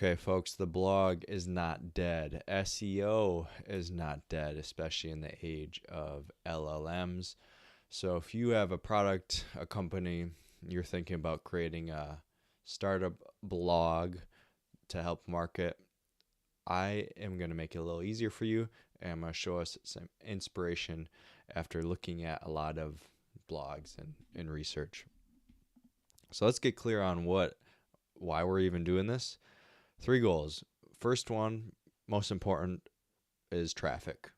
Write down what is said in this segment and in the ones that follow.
Okay, folks, the blog is not dead. SEO is not dead, especially in the age of LLMs. So if you have a product, a company, you're thinking about creating a startup blog to help market, I am going to make it a little easier for you, and I'm going to show us some inspiration after looking at a lot of blogs and research. So let's get clear on why we're even doing this. 3 goals. First one, most important, is traffic,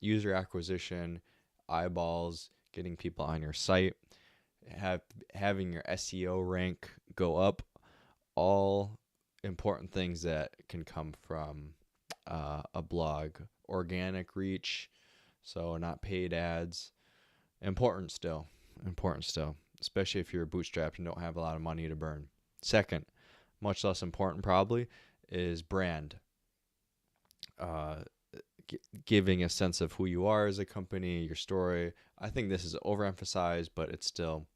user acquisition, eyeballs, getting people on your site, having your SEO rank go up, all important things that can come from a blog. Organic reach, so not paid ads. Important still, especially if you're bootstrapped and don't have a lot of money to burn. Second, much less important probably, is brand. Uh, Giving a sense of who you are as a company, your story. I think this is overemphasized, but it's still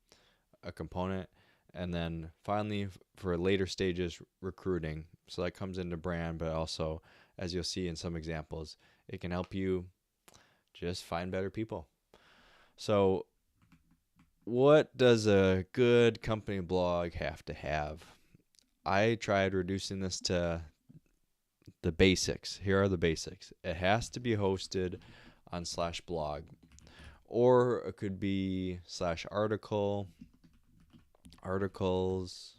a component. And then finally, for later stages, recruiting. So that comes into brand, but also, as you'll see in some examples, it can help you just find better people. So, what does a good company blog have to have? I tried reducing this to the basics. Here are the basics. It has to be hosted on /blog, or it could be /article, articles,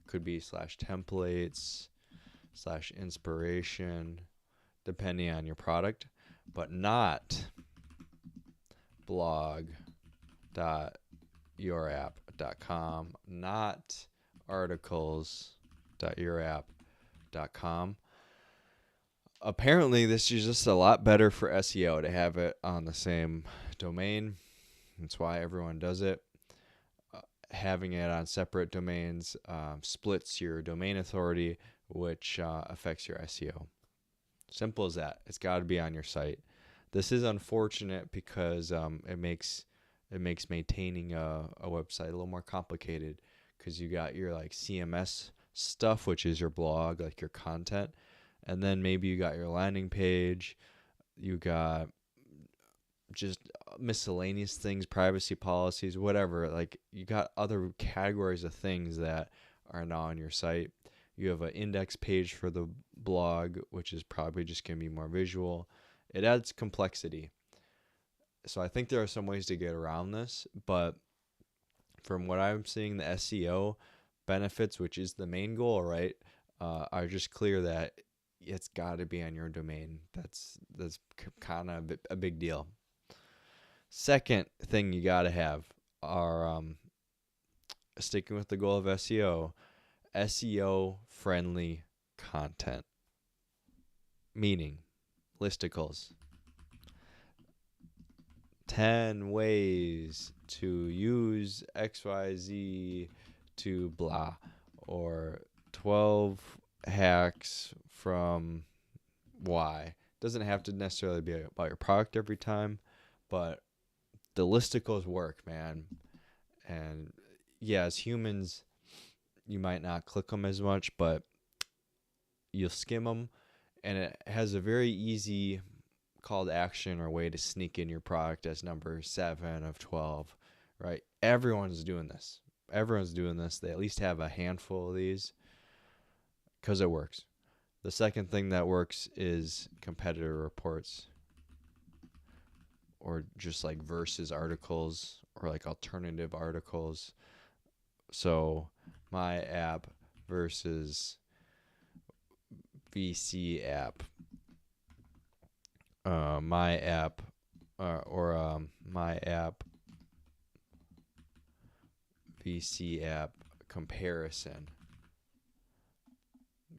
could be /templates, /inspiration, depending on your product, but not blog.yourapp.com, not articles.yourapp.com. Apparently, this is just a lot better for SEO to have it on the same domain. That's why everyone does it. Having it on separate domains splits your domain authority, which affects your SEO. Simple as that. It's got to be on your site. This is unfortunate because it makes maintaining a website a little more complicated, because you got your like CMS stuff, which is your blog, like your content, and then maybe you got your landing page, you got just miscellaneous things, privacy policies, whatever. Like, you got other categories of things that are not on your site. You have an index page for the blog, which is probably just going to be more visual. It adds complexity. So I think there are some ways to get around this, but from what I'm seeing, the SEO benefits, which is the main goal, right, are just clear that it's got to be on your domain. That's kind of a big deal. Second thing you got to have are, sticking with the goal of SEO friendly content, meaning listicles. 10 ways to use XYZ to blah, or 12 hacks from Y. Doesn't have to necessarily be about your product every time, but the listicles work, man. And yeah, as humans, you might not click them as much, but you'll skim them, and it has a very easy call to action or way to sneak in your product as number 7 of 12, right? Everyone's doing this. They at least have a handful of these because it works. The second thing that works is competitor reports, or just like versus articles, or like alternative articles. So my app versus VC app, my app, or my app VC app comparison.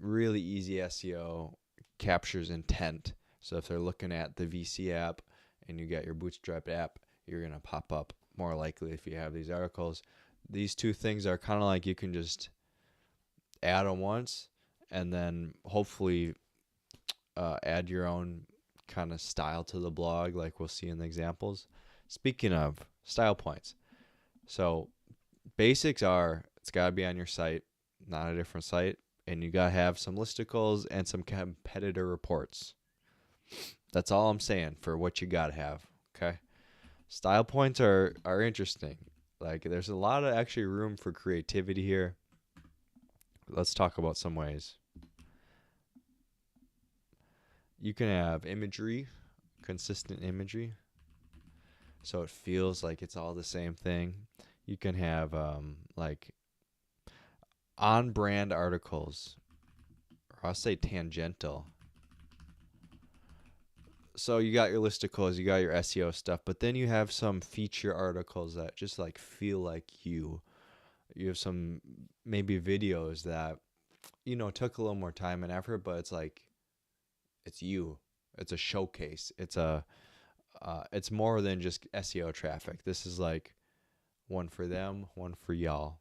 Really easy SEO, captures intent. So if they're looking at the VC app and you got your Bootstrap app, you're going to pop up more likely if you have these articles. These two things are kind of like you can just add them once and then hopefully add your own kind of style to the blog, like we'll see in the examples. Speaking of style points, so basics are, it's got to be on your site, not a different site. And you got to have some listicles and some competitor reports. That's all I'm saying for what you got to have. Okay. Style points are interesting. Like, there's a lot of actually room for creativity here. Let's talk about some ways. You can have imagery, consistent imagery, so it feels like it's all the same thing. You can have like on-brand articles, or I'll say tangential. So you got your listicles, you got your SEO stuff, but then you have some feature articles that just like feel like you. You have some maybe videos that, you know, took a little more time and effort, but it's like, it's you. It's a showcase. It's more than just SEO traffic. This is like one for them, one for y'all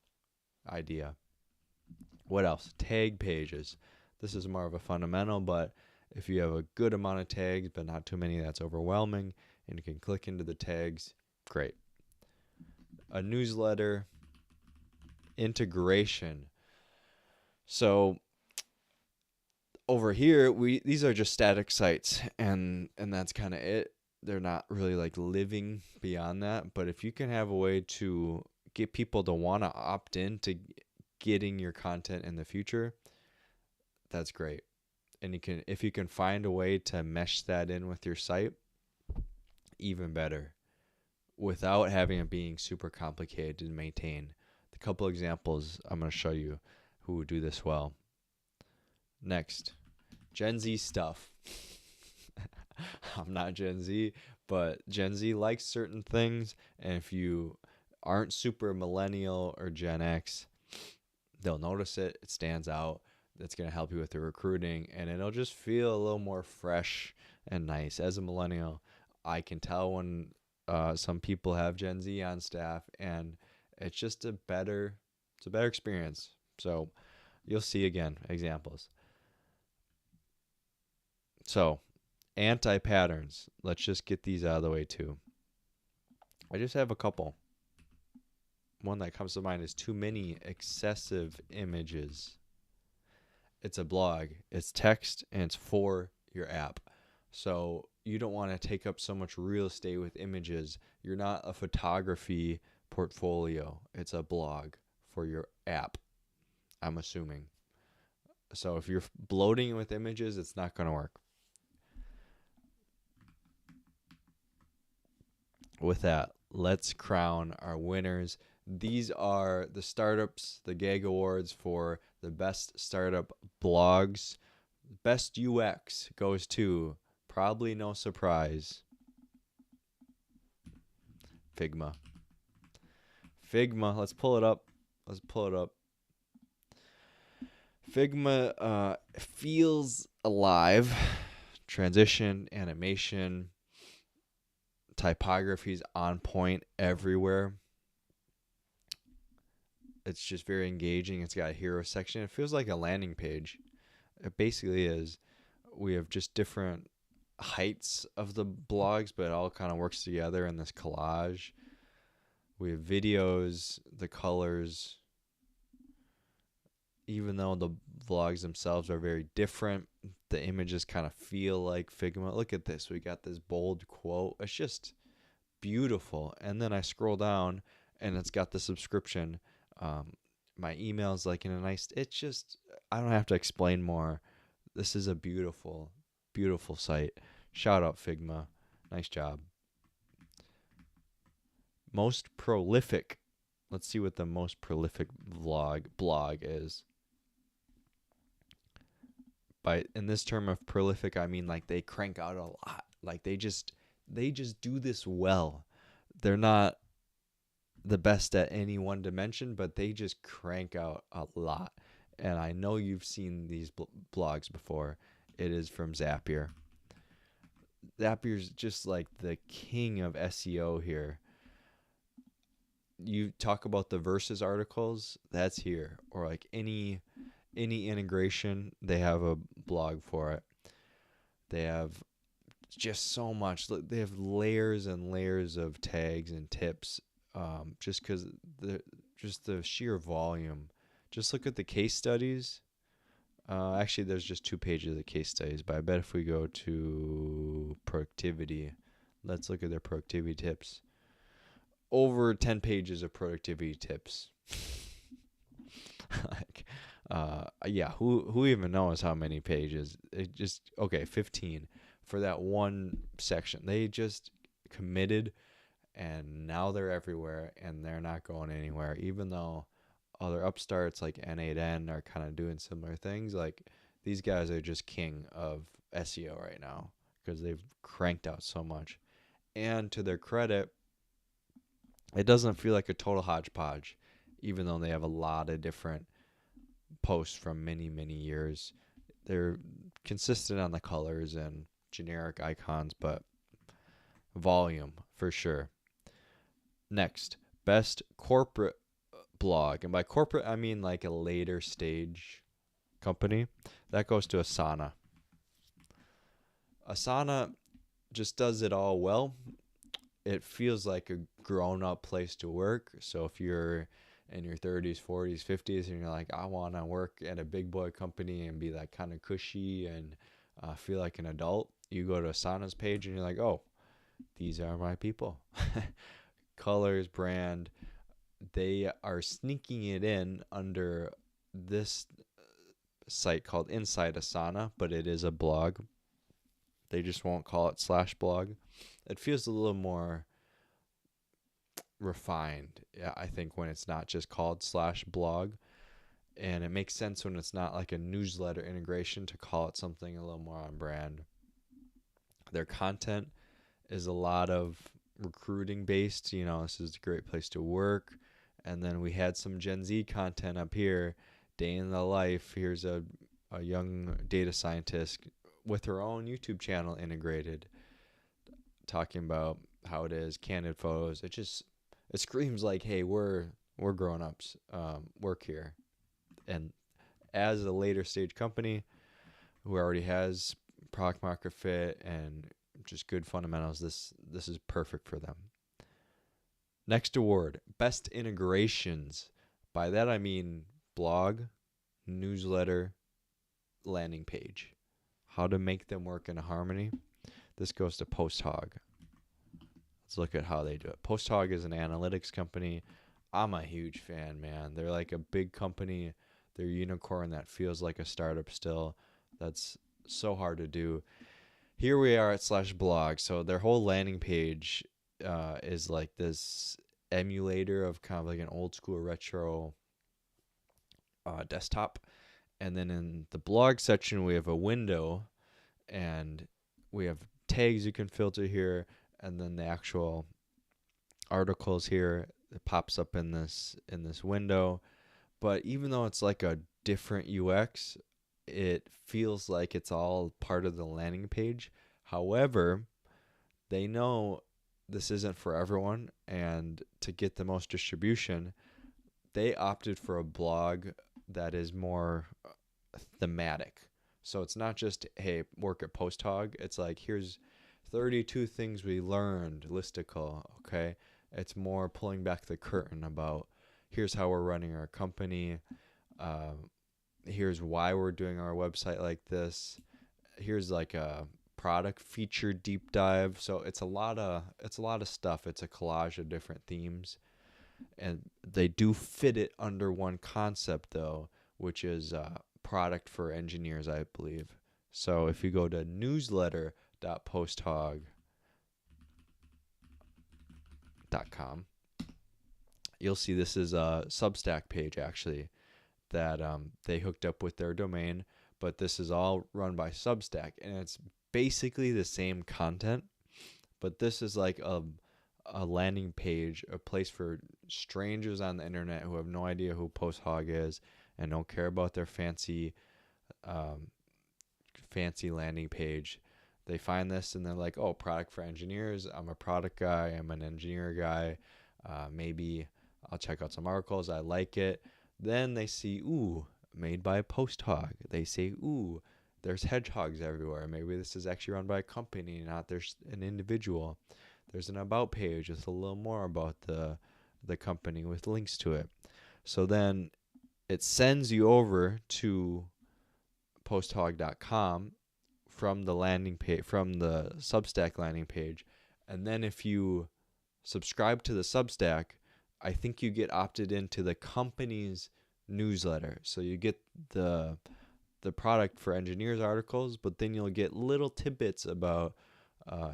idea. What else? Tag pages. This is more of a fundamental, but if you have a good amount of tags, but not too many, that's overwhelming, and you can click into the tags, great. A newsletter, integration. So over here, these are just static sites, and that's kind of it. They're not really like living beyond that. But if you can have a way to get people to want to opt in to getting your content in the future, that's great. And if you can find a way to mesh that in with your site, even better, without having it being super complicated to maintain. A couple examples I'm going to show you who would do this well. Next, Gen Z stuff. I'm not Gen Z, but Gen Z likes certain things, and if you aren't super millennial or Gen X, they'll notice it. It stands out. That's going to help you with the recruiting, and it'll just feel a little more fresh and nice. As a millennial, I can tell when some people have Gen Z on staff, and it's just a better experience. So you'll see again examples. So anti-patterns. Let's just get these out of the way too. I just have a couple. One that comes to mind is too many excessive images. It's a blog. It's text, and it's for your app. So you don't want to take up so much real estate with images. You're not a photography portfolio. It's a blog for your app, I'm assuming. So if you're bloating with images, it's not going to work. With that, let's crown our winners. These are the startups, the GAG Awards for the best startup blogs. Best UX goes to, probably no surprise, Figma. Let's pull it up. Figma feels alive. Transition, animation, typography's on point everywhere. It's just very engaging. It's got a hero section. It feels like a landing page. It basically is. We have just different heights of the blogs, but it all kind of works together in this collage. We have videos, the colors. Even though the vlogs themselves are very different, the images kind of feel like Figma. Look at this. We got this bold quote. It's just beautiful. And then I scroll down, and it's got the subscription. My email's like in a nice, it's just, I don't have to explain more. This is a beautiful, beautiful site. Shout out Figma. Nice job. Most prolific. Let's see what the most prolific blog is. In this term of prolific, I mean like they crank out a lot. Like they just do this well. They're not the best at any one dimension, but they just crank out a lot. And I know you've seen these blogs before. It is from Zapier. Zapier's just like the king of SEO here. You talk about the Versus articles, that's here. Or like any integration, they have a blog for it. They have just so much. They have layers and layers of tags and tips, just because the sheer volume. Just look at the case studies. Actually, there's just 2 pages of case studies, but I bet if we go to productivity, let's look at their productivity tips. Over 10 pages of productivity tips. Like, yeah, who even knows how many pages? It just, okay, 15 for that one section. They just committed, and now they're everywhere, and they're not going anywhere, even though other upstarts like N8N are kind of doing similar things. Like, these guys are just king of SEO right now because they've cranked out so much. And to their credit, it doesn't feel like a total hodgepodge, even though they have a lot of different posts from many, many years. They're consistent on the colors and generic icons, but volume for sure. Next, best corporate blog. And by corporate, I mean like a later stage company. That goes to Asana. Asana just does it all well. It feels like a grown-up place to work. So if you're in your 30s, 40s, 50s, and you're like, I want to work at a big boy company and be like kind of cushy and feel like an adult, you go to Asana's page and you're like, oh, these are my people. Colors, brand, they are sneaking it in under this site called Inside Asana, but it is a blog. They just won't call it /blog. It feels a little more refined, I think, when it's not just called /blog. And it makes sense when it's not like a newsletter integration to call it something a little more on brand. Their content is a lot of recruiting based. You know, this is a great place to work. And then we had some Gen Z content up here, day in the life. Here's a young data scientist with her own YouTube channel integrated, talking about how it is, candid photos. It screams like, hey, we're grown-ups, work here. And as a later stage company who already has product market fit and just good fundamentals, this is perfect for them. Next award, best integrations. By that I mean blog, newsletter, landing page. How to make them work in harmony. This goes to PostHog. Let's look at how they do it. PostHog is an analytics company. I'm a huge fan, man. They're like a big company. They're a unicorn that feels like a startup still. That's so hard to do. Here we are at /blog. So their whole landing page is like this emulator of kind of like an old school retro desktop. And then in the blog section, we have a window and we have tags you can filter here. And then the actual articles here, it pops up in this window. But even though it's like a different UX, it feels like it's all part of the landing page. However, they know this isn't for everyone, and to get the most distribution, they opted for a blog that is more thematic. So it's not just, hey, work at PostHog. It's like, here's 32 things we learned, listicle, okay? It's more pulling back the curtain about, here's how we're running our company. Here's why we're doing our website like this. Here's like a product feature deep dive. So it's a lot of stuff. It's a collage of different themes, and they do fit it under one concept though, which is product for engineers, I believe. So if you go to newsletter.posthog.com, you'll see this is a Substack page actually that they hooked up with their domain, but this is all run by Substack, and it's basically the same content, but this is like a landing page, a place for strangers on the internet who have no idea who PostHog is and don't care about their fancy landing page. They find this and they're like, oh, product for engineers. I'm a product guy. I'm an engineer guy. Maybe I'll check out some articles. I like it. Then they see, ooh, made by PostHog. They say, ooh, there's hedgehogs everywhere. Maybe this is actually run by a company, not there's an individual. There's an about page with a little more about the company with links to it. So then it sends you over to posthog.com from the landing page, from the Substack landing page. And then if you subscribe to the Substack, I think you get opted into the company's newsletter. So you get the product for engineers articles, but then you'll get little tidbits about,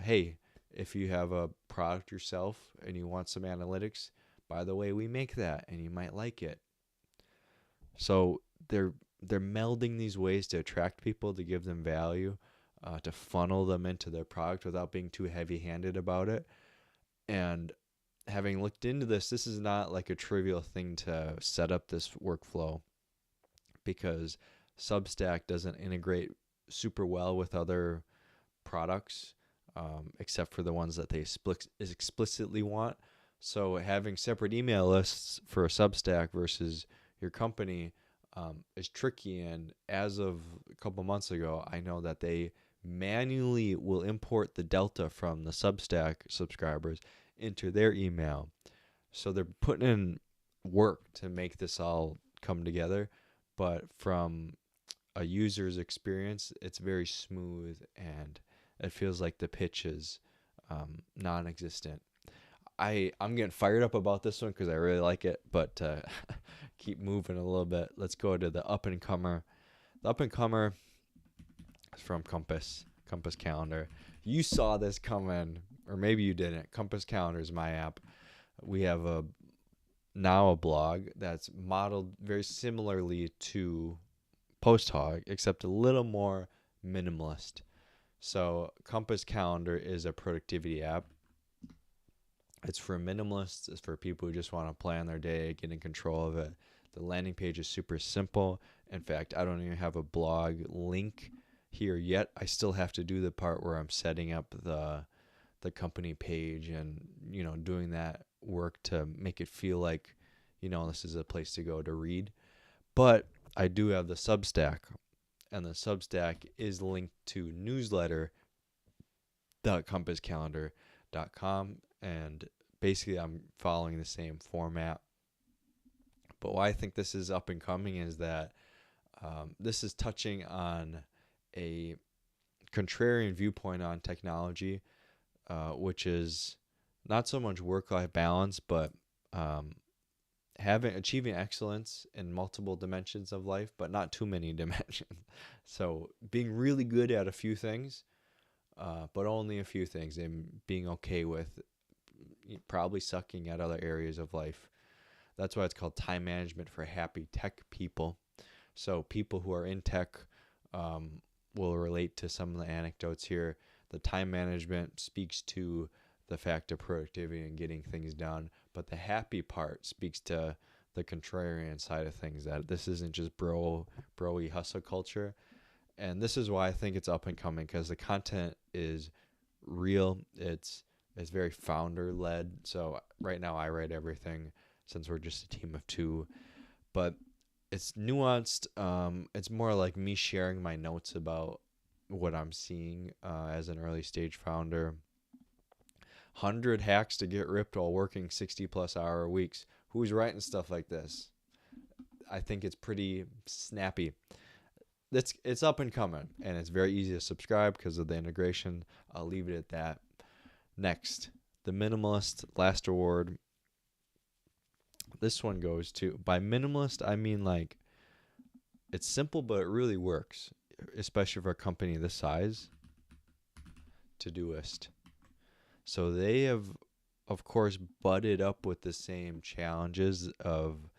hey, if you have a product yourself and you want some analytics, by the way, we make that and you might like it. So they're melding these ways to attract people, to give them value, to funnel them into their product without being too heavy-handed about it. And having looked into this is not like a trivial thing to set up this workflow, because Substack doesn't integrate super well with other products, except for the ones that they explicitly want. So having separate email lists for a Substack versus your company is tricky. And as of a couple months ago, I know that they manually will import the delta from the Substack subscribers into their email. So they're putting in work to make this all come together. But from a user's experience, it's very smooth and it feels like the pitch is non-existent. I'm getting fired up about this one because I really like it, but keep moving a little bit. Let's go to the up-and-comer. The up-and-comer is from Compass Calendar. You saw this coming, or maybe you didn't. Compass Calendar is my app. We have a blog that's modeled very similarly to PostHog, except a little more minimalist. So Compass Calendar is a productivity app. It's for minimalists. It's for people who just want to plan their day, get in control of it. The landing page is super simple. In fact, I don't even have a blog link here yet. I still have to do the part where I'm setting up the company page and, doing that work to make it feel like, this is a place to go to read. But I do have the Substack, and the Substack is linked to newsletter.compasscalendar.com, and basically I'm following the same format. But why I think this is up and coming is that this is touching on a contrarian viewpoint on technology, which is not so much work-life balance, but achieving excellence in multiple dimensions of life, but not too many dimensions. So being really good at a few things, but only a few things, and being okay with probably sucking at other areas of life. That's why it's called time management for happy tech people. So people who are in tech will relate to some of the anecdotes here. The time management speaks to the fact of productivity and getting things done, but the happy part speaks to the contrarian side of things, that this isn't just bro-y hustle culture. And this is why I think it's up and coming, because the content is real. It's very founder led. So right now I write everything since we're just a team of two, but it's nuanced. It's more like me sharing my notes about what I'm seeing as an early stage founder. 100 hacks to get ripped while working 60 plus hour weeks. Who's writing stuff like this? I think it's pretty snappy. It's up and coming, and it's very easy to subscribe because of the integration. I'll leave it at that. Next, the minimalist, last award. This one goes to, by minimalist, I mean like it's simple, but it really works, especially for a company this size. Todoist. So they have, of course, butted up with the same challenges of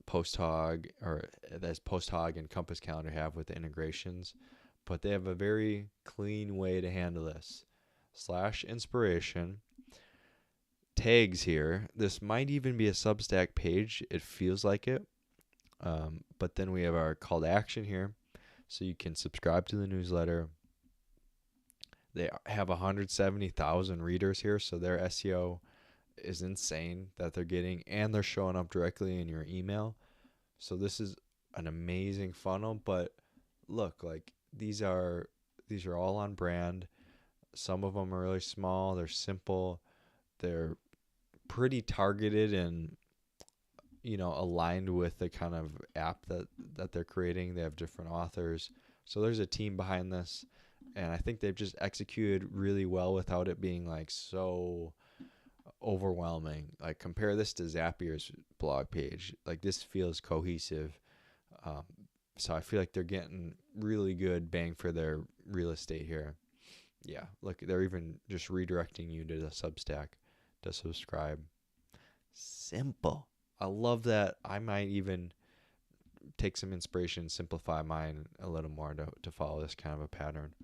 PostHog, or as PostHog and Compass Calendar have with the integrations, but they have a very clean way to handle this. /inspiration. Tags here. This might even be a Substack page. It feels like it. But then we have our call to action here. So you can subscribe to the newsletter. They have 170,000 readers here, so their SEO is insane that they're getting, and they're showing up directly in your email. So this is an amazing funnel. But look, like these are all on brand. Some of them are really small. They're simple. They're pretty targeted and aligned with the kind of app that they're creating. They have different authors. So there's a team behind this, and I think they've just executed really well without it being like so overwhelming. Like compare this to Zapier's blog page. Like this feels cohesive. Um, so I feel like they're getting really good bang for their real estate here. Yeah, look, they're even just redirecting you to the Substack to subscribe. Simple. I love that. I might even take some inspiration, simplify mine a little more to follow this kind of a pattern.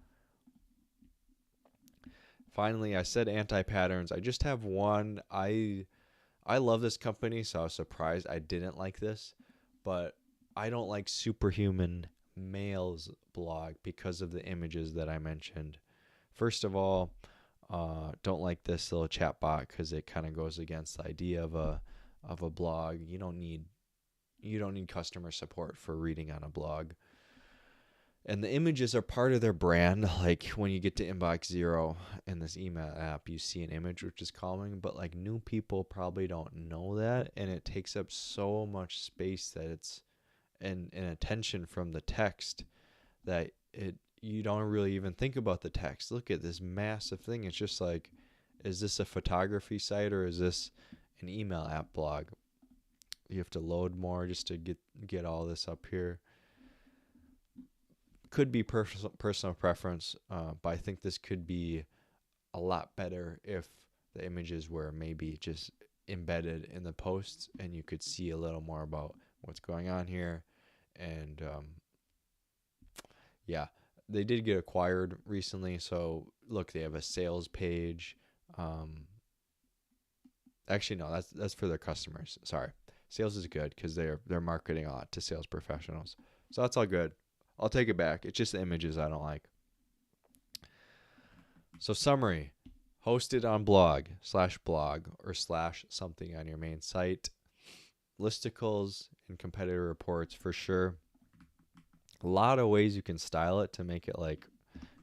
Finally, I said anti-patterns. I just have one. I love this company, so I was surprised I didn't like this, but I don't like Superhuman Male's blog because of the images that I mentioned. First of all, don't like this little chat bot because it kind of goes against the idea of a blog. You don't need customer support for reading on a blog. And the images are part of their brand. Like when you get to inbox 0 in this email app, you see an image, which is calming, but like new people probably don't know that. And it takes up so much space that it's and attention from the text that you don't really even think about the text. Look at this massive thing. It's just like, is this a photography site or is this an email app blog? You have to load more just to get all this up here. Could be personal preference, but I think this could be a lot better if the images were maybe just embedded in the posts and you could see a little more about what's going on here. And yeah, they did get acquired recently. So look, they have a sales page. Actually, no, that's for their customers. Sorry, sales is good because they're marketing a lot to sales professionals. So that's all good. I'll take it back. It's just the images I don't like. So summary, hosted on blog or / something on your main site. Listicles and competitor reports for sure. A lot of ways you can style it to make it like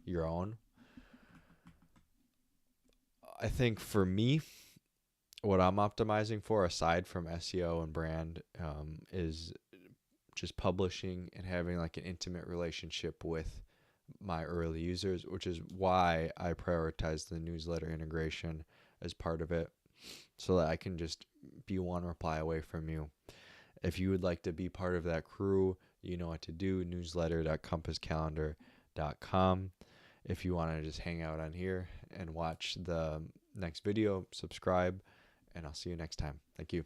your own. I think for me, what I'm optimizing for aside from SEO and brand is just publishing and having like an intimate relationship with my early users, which is why I prioritize the newsletter integration as part of it so that I can just be one reply away from you. If you would like to be part of that crew, you know what to do, newsletter.compasscalendar.com. If you want to just hang out on here and watch the next video, subscribe, and I'll see you next time. Thank you.